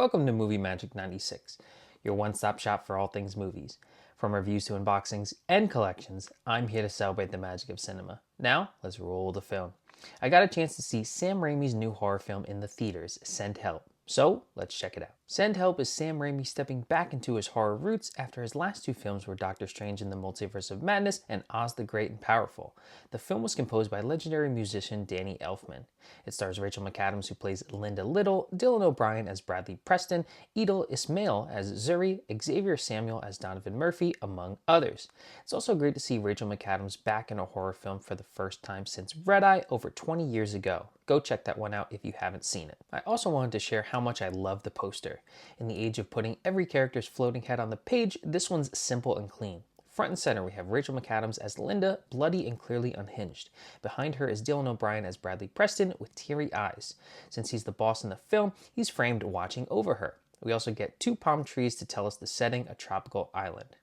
Welcome to Movie Magic 96, your one-stop shop for all things movies. From reviews to unboxings and collections, I'm here to celebrate the magic of cinema. Now, let's roll the film. I got a chance to see Sam Raimi's new horror film in the theaters, Send Help. So, let's check it out. Send Help is Sam Raimi stepping back into his horror roots after his last two films were Doctor Strange in the Multiverse of Madness and Oz the Great and Powerful. The film was composed by legendary musician Danny Elfman. It stars Rachel McAdams, who plays Linda Little, Dylan O'Brien as Bradley Preston, Edel Ismail as Zuri, Xavier Samuel as Donovan Murphy, among others. It's also great to see Rachel McAdams back in a horror film for the first time since Red Eye over 20 years ago. Go check that one out if you haven't seen it. I also wanted to share how much I love the poster. In the age of putting every character's floating head on the page, this one's simple and clean. Front and center, we have Rachel McAdams as Linda, bloody and clearly unhinged. Behind her is Dylan O'Brien as Bradley Preston with teary eyes. Since he's the boss in the film, he's framed watching over her. We also get two palm trees to tell us the setting, a tropical island.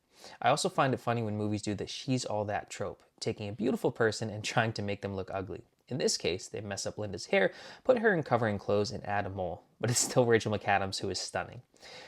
I also find it funny when movies do the she's all that trope, taking a beautiful person and trying to make them look ugly. In this case, they mess up Linda's hair, put her in covering clothes, and add a mole. But it's still Rachel McAdams who is stunning.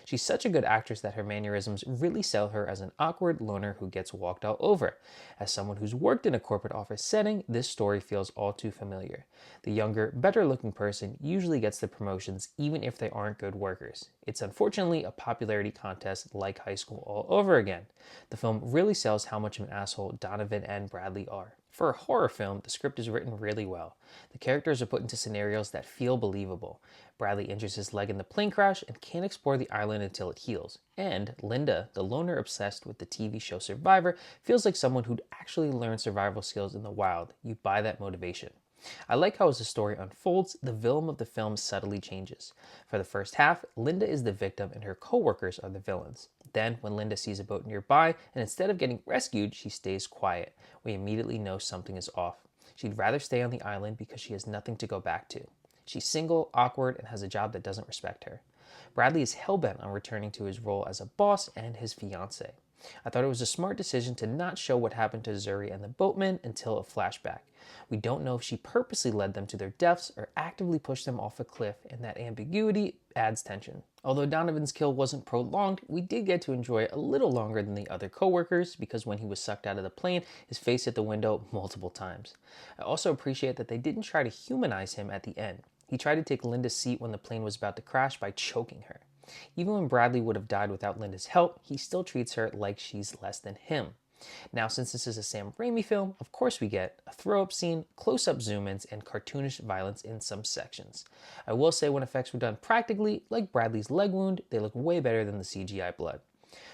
She's such a good actress that her mannerisms really sell her as an awkward loner who gets walked all over. As someone who's worked in a corporate office setting, this story feels all too familiar. The younger, better-looking person usually gets the promotions even if they aren't good workers. It's unfortunately a popularity contest like high school all over again. The film really sells how much of an asshole Donovan and Bradley are. For a horror film, the script is written really well. The characters are put into scenarios that feel believable. Bradley injures his leg in the plane crash and can't explore the island until it heals. And Linda, the loner obsessed with the TV show Survivor, feels like someone who'd actually learned survival skills in the wild. You buy that motivation. I like how as the story unfolds, the villain of the film subtly changes. For the first half, Linda is the victim and her co-workers are the villains. Then, when Linda sees a boat nearby, and instead of getting rescued, she stays quiet, we immediately know something is off. She'd rather stay on the island because she has nothing to go back to. She's single, awkward, and has a job that doesn't respect her. Bradley is hellbent on returning to his role as a boss and his fiancée. I thought it was a smart decision to not show what happened to Zuri and the boatman until a flashback. We don't know if she purposely led them to their deaths or actively pushed them off a cliff, and that ambiguity adds tension. Although Donovan's kill wasn't prolonged, we did get to enjoy it a little longer than the other co-workers because when he was sucked out of the plane, his face hit the window multiple times. I also appreciate that they didn't try to humanize him at the end. He tried to take Linda's seat when the plane was about to crash by choking her. Even when Bradley would have died without Linda's help, he still treats her like she's less than him. Now, since this is a Sam Raimi film, of course we get a throw-up scene, close-up zoom-ins, and cartoonish violence in some sections. I will say when effects were done practically, like Bradley's leg wound, they look way better than the CGI blood.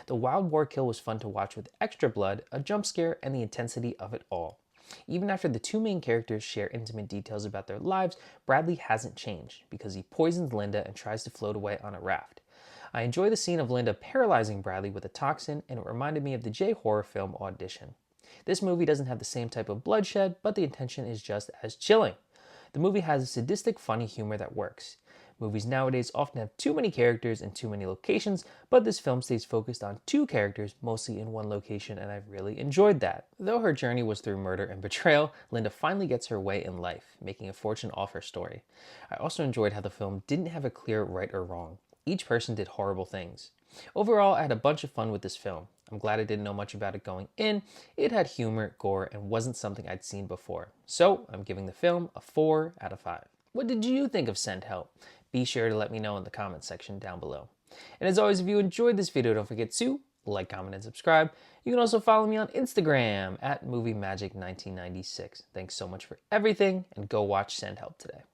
The wild boar kill was fun to watch with extra blood, a jump scare, and the intensity of it all. Even after the two main characters share intimate details about their lives, Bradley hasn't changed because he poisons Linda and tries to float away on a raft. I enjoy the scene of Linda paralyzing Bradley with a toxin, and it reminded me of the J-horror film Audition. This movie doesn't have the same type of bloodshed, but the intention is just as chilling. The movie has a sadistic, funny humor that works. Movies nowadays often have too many characters and too many locations, but this film stays focused on two characters, mostly in one location, and I've really enjoyed that. Though her journey was through murder and betrayal, Linda finally gets her way in life, making a fortune off her story. I also enjoyed how the film didn't have a clear right or wrong. Each person did horrible things. Overall, I had a bunch of fun with this film. I'm glad I didn't know much about it going in. It had humor, gore, and wasn't something I'd seen before. So, I'm giving the film a 4 out of 5. What did you think of Send Help? Be sure to let me know in the comments section down below. And as always, if you enjoyed this video, don't forget to like, comment, and subscribe. You can also follow me on Instagram at MovieMagic1996. Thanks so much for everything, and go watch Send Help today.